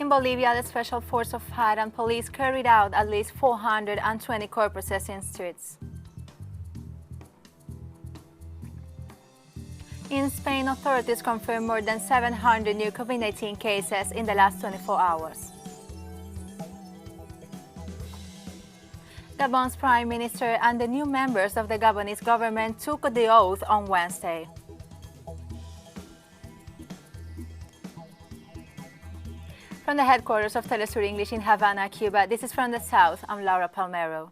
In Bolivia, the Special Force of Fire and Police carried out at least 420 corpses in streets. In Spain, authorities confirmed more than 700 new COVID-19 cases in the last 24 hours. Gabon's Prime Minister and the new members of the Gabonese government took the oath on Wednesday. From the headquarters of Telesur English in Havana, Cuba, this is From the South. I'm Laura Palmero.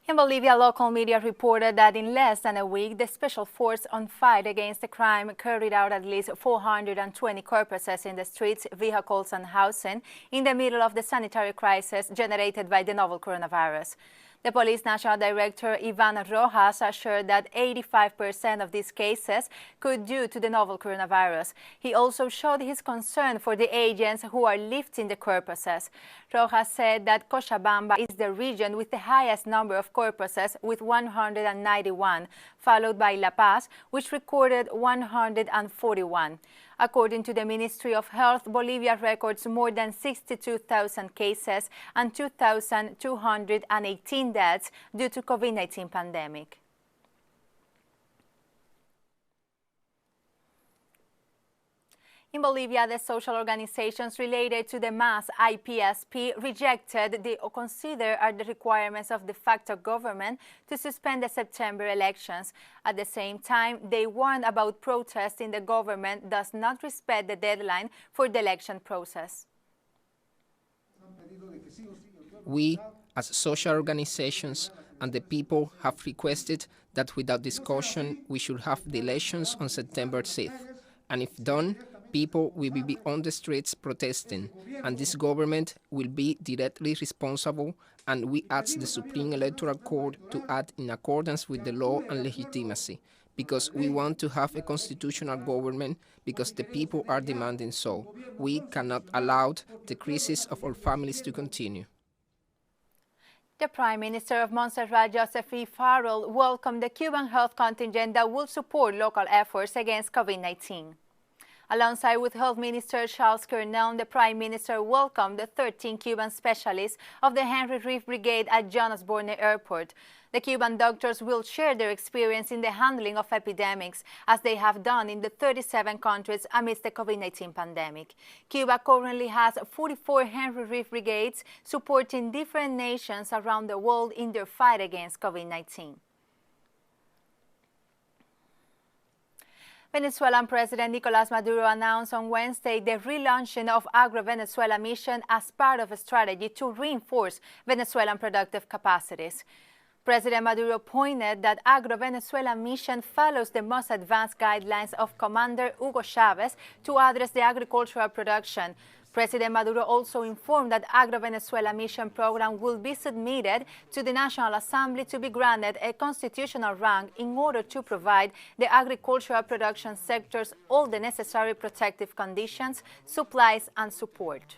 In Bolivia, local media reported that in less than a week, the Special Force on Fight Against the Crime carried out at least 420 corpses in the streets, vehicles and housing in the middle of the sanitary crisis generated by the novel coronavirus. The Police National Director, Ivan Rojas, assured that 85% of these cases could due to the novel coronavirus. He also showed his concern for the agents who are lifting the corpses. Rojas said that Cochabamba is the region with the highest number of corpses, with 191, followed by La Paz, which recorded 141. According to the Ministry of Health, Bolivia records more than 62,000 cases and 2,218 deaths due to COVID-19 pandemic. In Bolivia, the social organizations related to the mass IPSP rejected or considered the requirements of de facto government to suspend the September elections. At the same time, they warned about protests in the government does not respect the deadline for the election process. We, as social organizations and the people, have requested that without discussion we should have the elections on September 6th, and if done, people will be on the streets protesting, and this government will be directly responsible, and we ask the Supreme Electoral Court to act in accordance with the law and legitimacy, because we want to have a constitutional government, because the people are demanding so. We cannot allow the crisis of our families to continue. The Prime Minister of Montserrat, Joseph E. Farrell, welcomed the Cuban health contingent that will support local efforts against COVID-19. Alongside with Health Minister Charles Cornell, the Prime Minister welcomed the 13 Cuban specialists of the Henry Reeve Brigade at John Osborne Airport. The Cuban doctors will share their experience in the handling of epidemics, as they have done in the 37 countries amidst the COVID-19 pandemic. Cuba currently has 44 Henry Reeve Brigades supporting different nations around the world in their fight against COVID-19. Venezuelan President Nicolás Maduro announced on Wednesday the relaunching of Agro-Venezuela mission as part of a strategy to reinforce Venezuelan productive capacities. President Maduro pointed that Agro-Venezuela mission follows the most advanced guidelines of Commander Hugo Chavez to address the agricultural production. President Maduro also informed that Agro-Venezuela mission program will be submitted to the National Assembly to be granted a constitutional rank in order to provide the agricultural production sectors all the necessary protective conditions, supplies and support.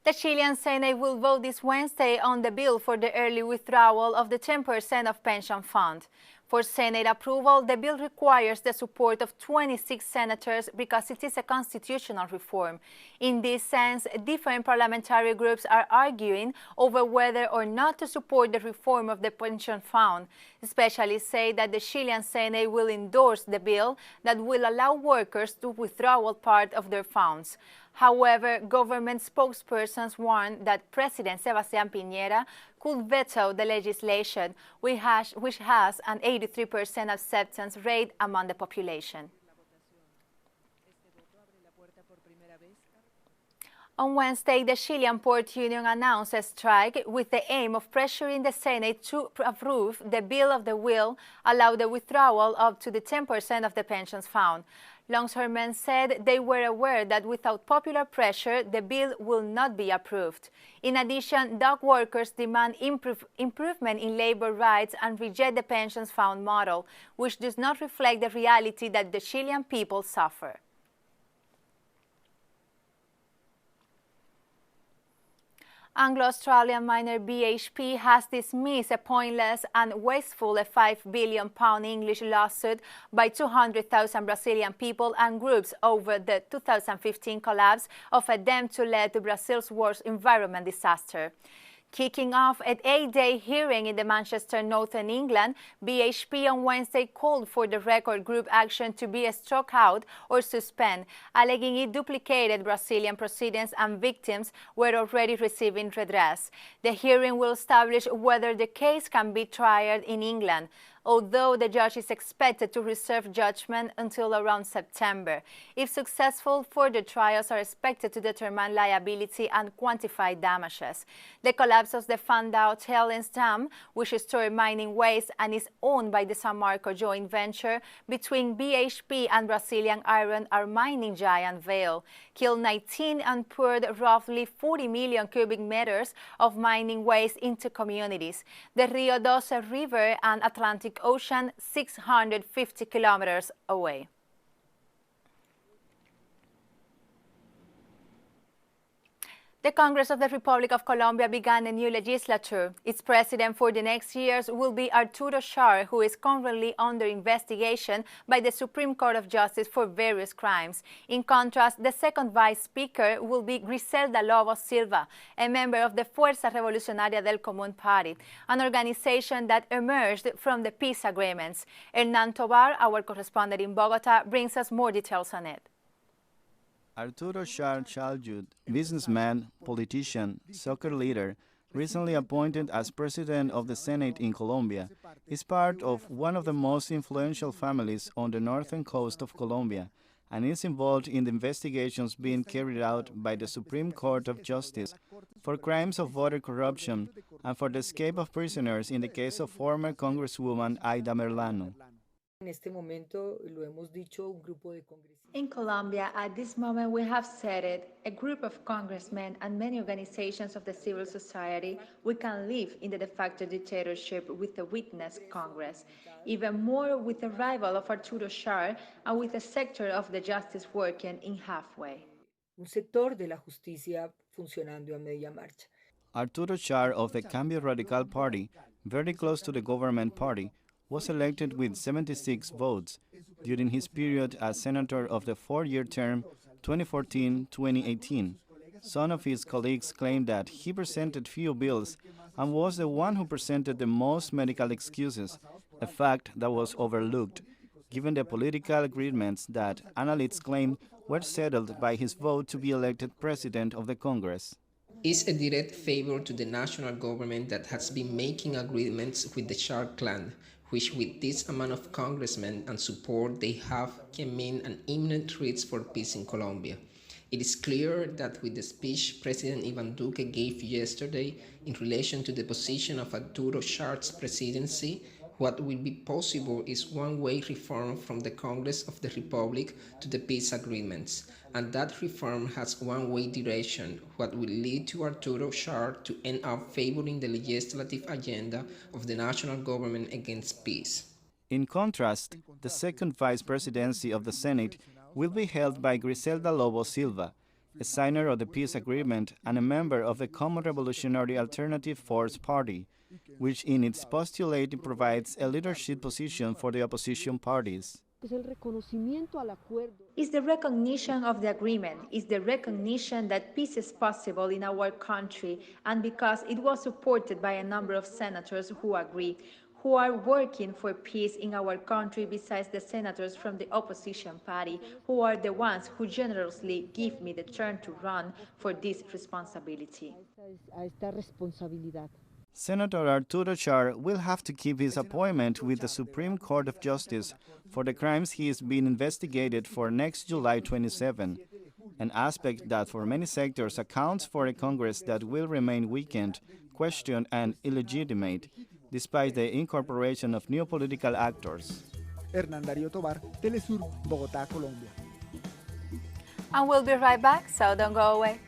The Chilean Senate will vote this Wednesday on the bill for the early withdrawal of the 10% of pension fund. For Senate approval, the bill requires the support of 26 senators because it is a constitutional reform. In this sense, different parliamentary groups are arguing over whether or not to support the reform of the pension fund. Specialists say that the Chilean Senate will endorse the bill that will allow workers to withdraw part of their funds. However, government spokespersons warned that President Sebastián Piñera could veto the legislation, which has an 83% acceptance rate among the population. On Wednesday, the Chilean Port Union announced a strike with the aim of pressuring the Senate to approve the bill of the will allow the withdrawal up to the 10% of the pensions fund. Longshoremen said they were aware that without popular pressure, the bill will not be approved. In addition, dock workers demand improvement in labor rights and reject the pensions fund model, which does not reflect the reality that the Chilean people suffer. Anglo-Australian miner BHP has dismissed a pointless and wasteful £5 billion English lawsuit by 200,000 Brazilian people and groups over the 2015 collapse of a dam to lead to Brazil's worst environment disaster. Kicking off an 8-day hearing in the Manchester, Northern England, BHP on Wednesday called for the record group action to be struck out or suspended, alleging it duplicated Brazilian proceedings and victims were already receiving redress. The hearing will establish whether the case can be tried in England, although the judge is expected to reserve judgment until around September. If successful, further trials are expected to determine liability and quantify damages. The collapse of the Fundão tailings dam, which stores mining waste and is owned by the San Marco joint venture between BHP and Brazilian iron ore mining giant Vale, killed 19 and poured roughly 40 million cubic meters of mining waste into communities. The Rio Doce River and Atlantic Ocean 650 kilometers away. The Congress of the Republic of Colombia began a new legislature. Its president for the next years will be Arturo Char, who is currently under investigation by the Supreme Court of Justice for various crimes. In contrast, the second vice speaker will be Griselda Lobos Silva, a member of the Fuerza Revolucionaria del Común Party, an organization that emerged from the peace agreements. Hernan Tobar, our correspondent in Bogota, brings us more details on it. Arturo Char Chaljud, businessman, politician, soccer leader, recently appointed as president of the Senate in Colombia, is part of one of the most influential families on the northern coast of Colombia and is involved in the investigations being carried out by the Supreme Court of Justice for crimes of voter corruption and for the escape of prisoners in the case of former Congresswoman Aida Merlano. In Colombia, at this moment, we have said it, a group of congressmen and many organizations of the civil society, we can live in the de facto dictatorship with a witness Congress, even more with the arrival of Arturo Char and with a sector of the justice working in halfway. Un sector de la justicia funcionando a media marcha. Arturo Char of the Cambio Radical Party, very close to the government party, was elected with 76 votes during his period as senator of the 4-year term 2014-2018. Some of his colleagues claimed that he presented few bills and was the one who presented the most medical excuses, a fact that was overlooked, given the political agreements that analysts claim were settled by his vote to be elected president of the Congress. It's a direct favor to the national government that has been making agreements with the Char clan, which with this amount of congressmen and support they have can mean an imminent risk for peace in Colombia. It is clear that with the speech President Iván Duque gave yesterday in relation to the position of Arturo Char's presidency, what will be possible is one-way reform from the Congress of the Republic to the peace agreements, and that reform has one-way direction, what will lead to Arturo Char to end up favoring the legislative agenda of the national government against peace. In contrast, the second vice presidency of the Senate will be held by Griselda Lobos Silva, a signer of the peace agreement and a member of the Common Revolutionary Alternative Force Party, which in its postulate provides a leadership position for the opposition parties. It's the recognition of the agreement, it's the recognition that peace is possible in our country, and because it was supported by a number of senators who agree, who are working for peace in our country besides the senators from the opposition party, who are the ones who generously give me the turn to run for this responsibility. Senator Arturo Char will have to keep his appointment with the Supreme Court of Justice for the crimes he is being investigated for next July 27, an aspect that for many sectors accounts for a Congress that will remain weakened, questioned and illegitimate, despite the incorporation of new political actors. Hernán Darío Tobar, Telesur, Bogotá, Colombia. And we'll be right back, so don't go away.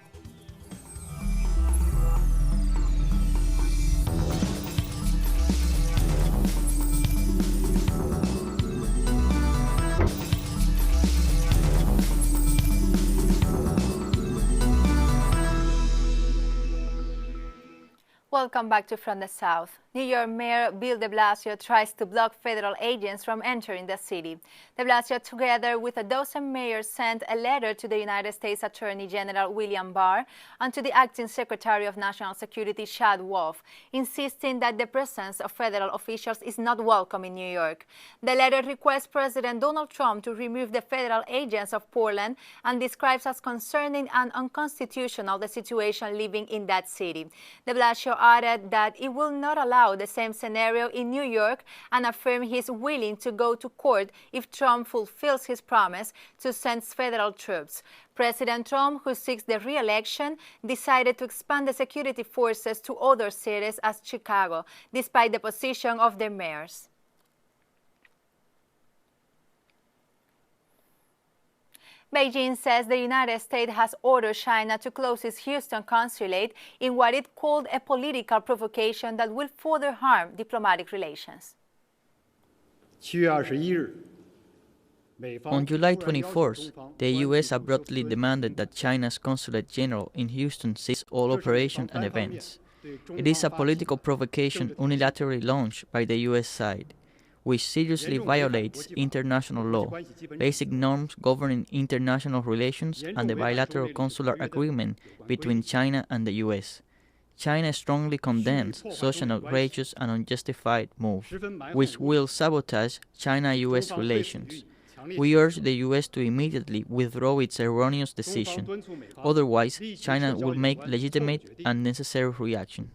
Welcome back to From the South. New York Mayor Bill de Blasio tries to block federal agents from entering the city. De Blasio, together with a dozen mayors, sent a letter to the United States Attorney General William Barr and to the Acting Secretary of National Security Chad Wolf, insisting that the presence of federal officials is not welcome in New York. The letter requests President Donald Trump to remove the federal agents of Portland and describes as concerning and unconstitutional the situation living in that city. De Blasio added that it will not allow the same scenario in New York and affirmed he is willing to go to court if Trump fulfills his promise to send federal troops. President Trump, who seeks the re-election, decided to expand the security forces to other cities as Chicago, despite the position of the mayors. Beijing says the United States has ordered China to close its Houston consulate in what it called a political provocation that will further harm diplomatic relations. On July 24th, the U.S. abruptly demanded that China's Consulate General in Houston cease all operations and events. It is a political provocation unilaterally launched by the U.S. side, which seriously violates international law, basic norms governing international relations, and the bilateral consular agreement between China and the U.S. China strongly condemns such an outrageous and unjustified move, which will sabotage China-U.S. relations. We urge the U.S. to immediately withdraw its erroneous decision. Otherwise, China will make legitimate and necessary reaction.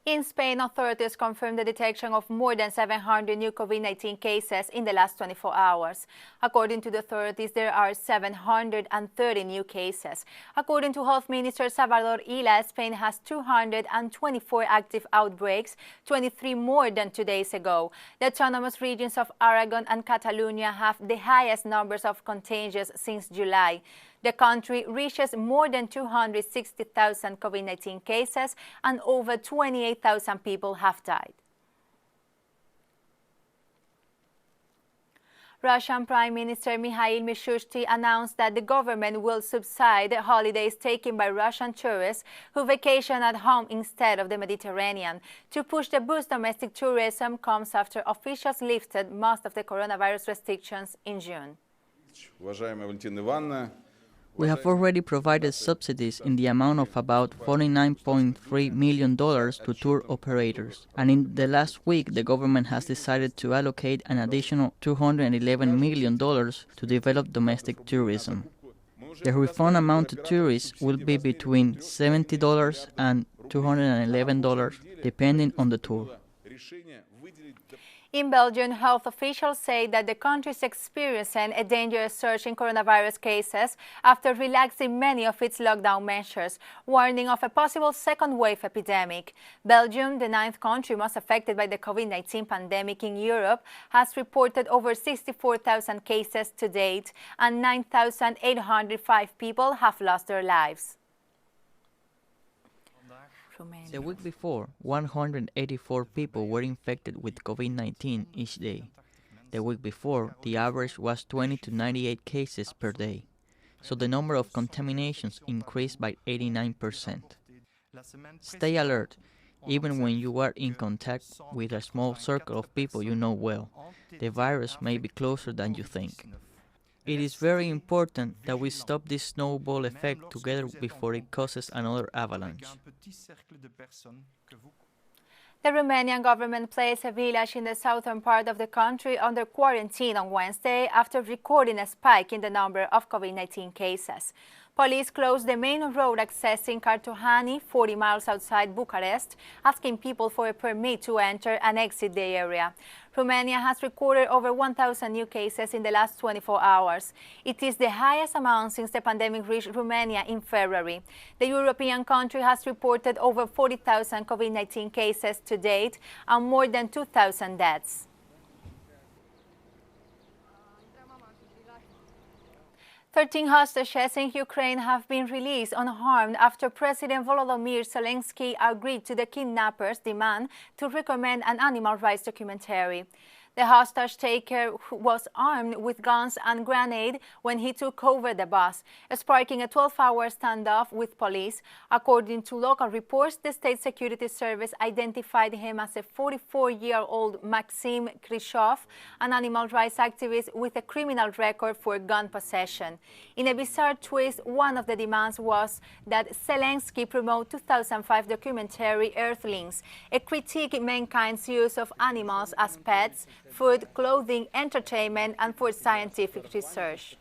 In Spain, authorities confirmed the detection of more than 700 new COVID-19 cases in the last 24 hours. According to the authorities, there are 730 new cases. According to Health Minister Salvador Illa, Spain has 224 active outbreaks, 23 more than 2 days ago. The autonomous regions of Aragon and Catalonia have the highest numbers of contagions since July. The country reaches more than 260,000 COVID-19 cases and over 28,000 people have died. Russian Prime Minister Mikhail Mishustin announced that the government will subsidize the holidays taken by Russian tourists who vacation at home instead of the Mediterranean. To push the boost domestic tourism comes after officials lifted most of the coronavirus restrictions in June. We have already provided subsidies in the amount of about $49.3 million to tour operators. And in the last week, the government has decided to allocate an additional $211 million to develop domestic tourism. The refund amount to tourists will be between $70 and $211, depending on the tour. In Belgium, health officials say that the country is experiencing a dangerous surge in coronavirus cases after relaxing many of its lockdown measures, warning of a possible second wave epidemic. Belgium, the ninth country most affected by the COVID-19 pandemic in Europe, has reported over 64,000 cases to date, and 9,805 people have lost their lives. The week before, 184 people were infected with COVID-19 each day. The week before, the average was 20 to 98 cases per day. So the number of contaminations increased by 89%. Stay alert, even when you are in contact with a small circle of people you know well. The virus may be closer than you think. It is very important that we stop this snowball effect together before it causes another avalanche. The Romanian government placed a village in the southern part of the country under quarantine on Wednesday after recording a spike in the number of COVID-19 cases. Police closed the main road accessing Cartagena, 40 miles outside Bucharest, asking people for a permit to enter and exit the area. Romania has recorded over 1,000 new cases in the last 24 hours. It is the highest amount since the pandemic reached Romania in February. The European country has reported over 40,000 COVID-19 cases to date and more than 2,000 deaths. 13 hostages in Ukraine have been released unharmed after President Volodymyr Zelensky agreed to the kidnappers' demand to recommend an animal rights documentary. The hostage taker was armed with guns and grenade when he took over the bus, sparking a 12-hour standoff with police. According to local reports, the State Security Service identified him as a 44-year-old Maxim Khrushchev, an animal rights activist with a criminal record for gun possession. In a bizarre twist, one of the demands was that Zelensky promote 2005 documentary Earthlings, a critique of mankind's use of animals as pets, food, clothing, entertainment, and for scientific research.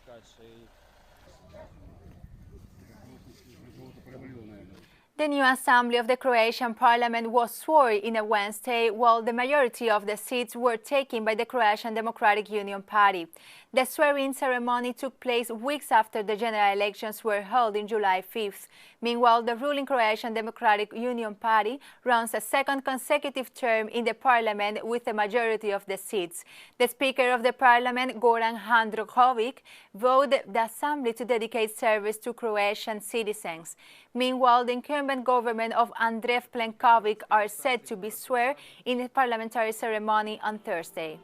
The new assembly of the Croatian parliament was sworn in on Wednesday, while the majority of the seats were taken by the Croatian Democratic Union Party. The swearing ceremony took place weeks after the general elections were held in July 5th. Meanwhile, the ruling Croatian Democratic Union Party runs a second consecutive term in the parliament with a majority of the seats. The Speaker of the Parliament, Goran Handrokovic, voted the assembly to dedicate service to Croatian citizens. Meanwhile, the incumbent government of Andrej Plenković are set to be sworn in a parliamentary ceremony on Thursday.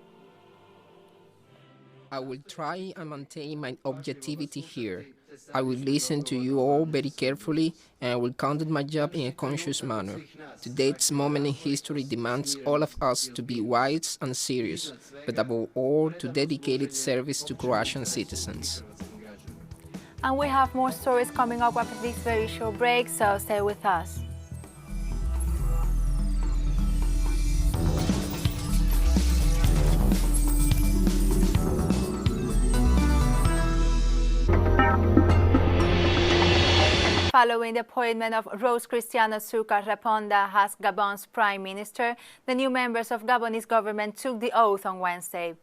I will try and maintain my objectivity here. I will listen to you all very carefully, and I will conduct my job in a conscious manner. Today's moment in history demands all of us to be wise and serious, but above all, to dedicated service to Croatian citizens. And we have more stories coming up after this very short break, so stay with us. Following the appointment of Rose Cristiano Succar Raponda as Gabon's prime minister, the new members of Gabonese government took the oath on Wednesday.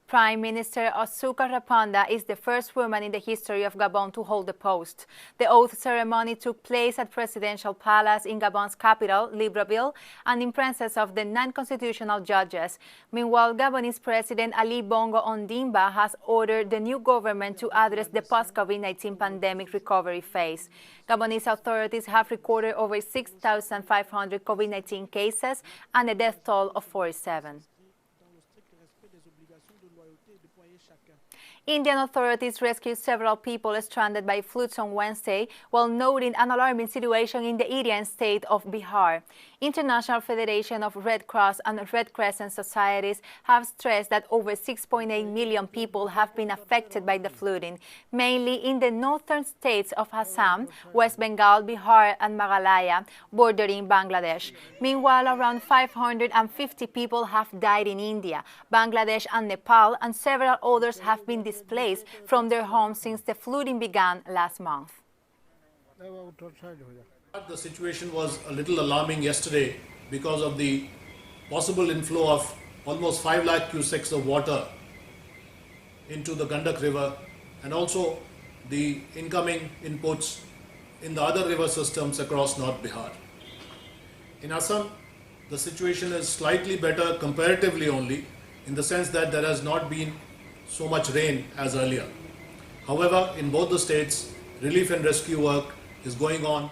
Prime Minister Succar Raponda is the first woman in the history of Gabon to hold the post. The oath ceremony took place at Presidential Palace in Gabon's capital, Libreville, and in presence of the 9 constitutional judges. Meanwhile, Gabonese President Ali Bongo Ondimba has ordered the new government to address the post-COVID-19 pandemic recovery phase. Gabonese authorities have recorded over 6,500 COVID-19 cases and a death toll of 47. Indian authorities rescued several people stranded by floods on Wednesday, while noting an alarming situation in the Indian state of Bihar. International Federation of Red Cross and Red Crescent Societies have stressed that over 6.8 million people have been affected by the flooding, mainly in the northern states of Assam, West Bengal, Bihar, and Meghalaya, bordering Bangladesh. Meanwhile, around 550 people have died in India, Bangladesh, and Nepal, and several others have been displaced from their homes since the flooding began last month. The situation was a little alarming yesterday because of the possible inflow of almost 5 lakh cusecs of water into the Gandak River, and also the incoming inputs in the other river systems across North Bihar. In Assam, the situation is slightly better comparatively only, in the sense that there has not been so much rain as earlier. However, in both the states, relief and rescue work is going on.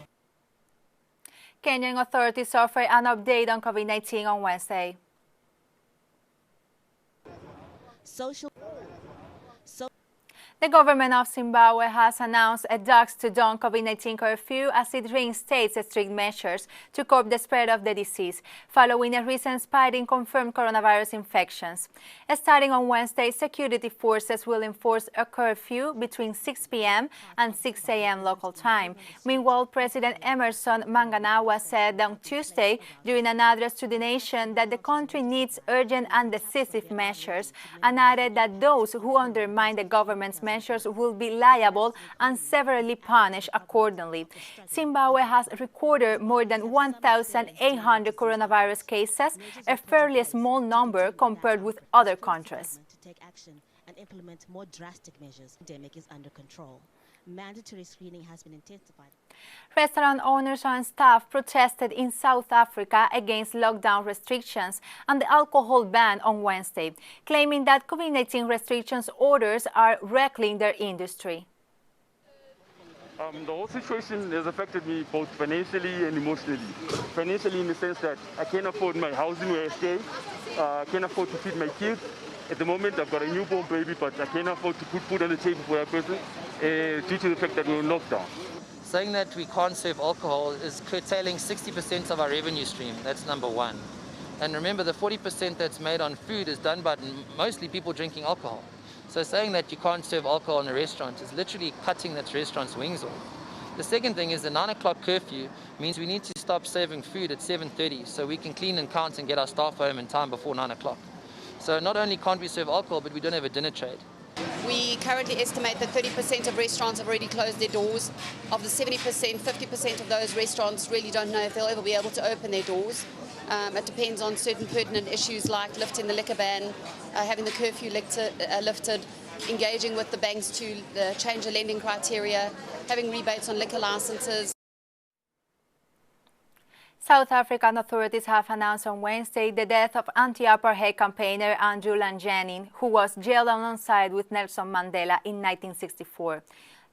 Kenyan authorities offered an update on COVID-19 on Wednesday. The government of Zimbabwe has announced a dusk-to-dawn COVID-19 curfew as it reinstates strict measures to curb the spread of the disease, following a recent spike in confirmed coronavirus infections. Starting on Wednesday, security forces will enforce a curfew between 6 p.m. and 6 a.m. local time. Meanwhile, President Emerson Mnangagwa said on Tuesday during an address to the nation that the country needs urgent and decisive measures, and added that those who undermine the government's measures measures will be liable and severely punished accordingly. Zimbabwe has recorded more than 1,800 coronavirus cases, a fairly small number compared with other countries. To take action and implement more drastic measures. The pandemic is under control. Mandatory screening has been intensified. Restaurant owners and staff protested in South Africa against lockdown restrictions and the alcohol ban on Wednesday, claiming that COVID-19 restrictions orders are wrecking their industry. The whole situation has affected me both financially and emotionally. Financially in the sense that I can't afford my housing where I stay, I can't afford to feed my kids. At the moment I've got a newborn baby, but I can't afford to put food on the table for that person due to the fact that we're in lockdown. Saying that we can't serve alcohol is curtailing 60% of our revenue stream. That's number one. And remember, the 40% that's made on food is done by mostly people drinking alcohol. So saying that you can't serve alcohol in a restaurant is literally cutting that restaurant's wings off. The second thing is the 9 o'clock curfew means we need to stop serving food at 7:30 so we can clean and count and get our staff home in time before 9 o'clock. So not only can't we serve alcohol, but we don't have a dinner trade. We currently estimate that 30% of restaurants have already closed their doors. Of the 70%, 50% of those restaurants really don't know if they'll ever be able to open their doors. It depends on certain pertinent issues like lifting the liquor ban, having the curfew lifted, engaging with the banks to change the lending criteria, having rebates on liquor licenses. South African authorities have announced on Wednesday the death of anti-apartheid campaigner Andrew Langeni, who was jailed alongside with Nelson Mandela in 1964.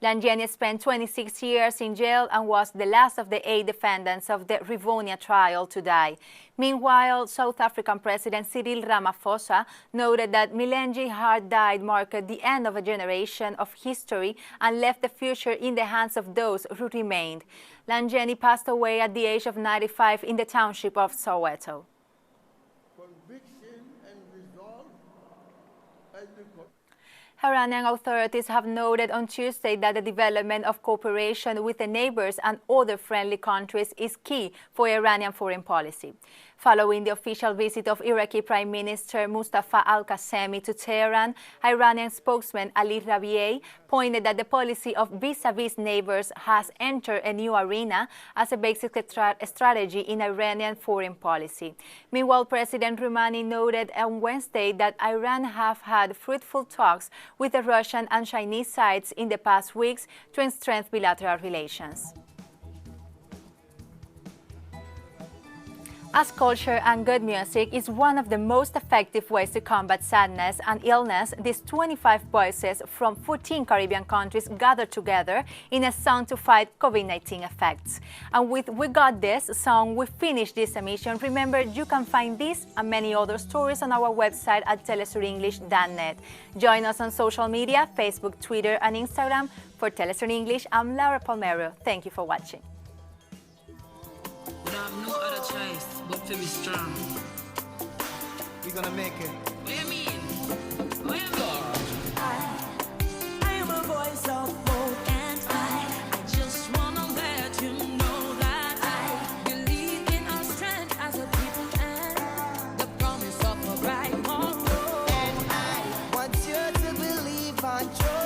Langeni spent 26 years in jail and was the last of the 8 defendants of the Rivonia trial to die. Meanwhile, South African President Cyril Ramaphosa noted that Mlengi's hard death marked the end of a generation of history and left the future in the hands of those who remained. Langeni passed away at the age of 95 in the township of Soweto. Iranian authorities have noted on Tuesday that the development of cooperation with the neighbors and other friendly countries is key for Iranian foreign policy. Following the official visit of Iraqi Prime Minister Mustafa al-Qasemi to Tehran, Iranian spokesman Ali Rabiei pointed that the policy of vis-a-vis neighbors has entered a new arena as a basic strategy in Iranian foreign policy. Meanwhile, President Rouhani noted on Wednesday that Iran have had fruitful talks with the Russian and Chinese sides in the past weeks to strengthen bilateral relations. As culture and good music is one of the most effective ways to combat sadness and illness, these 25 voices from 14 Caribbean countries gathered together in a song to fight COVID-19 effects. And with We Got This song, we finish this emission. Remember, you can find this and many other stories on our website at telesurenglish.net. Join us on social media, Facebook, Twitter, and Instagram. For Telesur English, I'm Laura Palmero. Thank you for watching. We have no other choice but to be strong. We're gonna make it. What do you mean? What do you mean? I am a voice of hope, and I just wanna let you know that I believe in our strength as a people and the promise of a bright tomorrow. And I want you to believe and trust.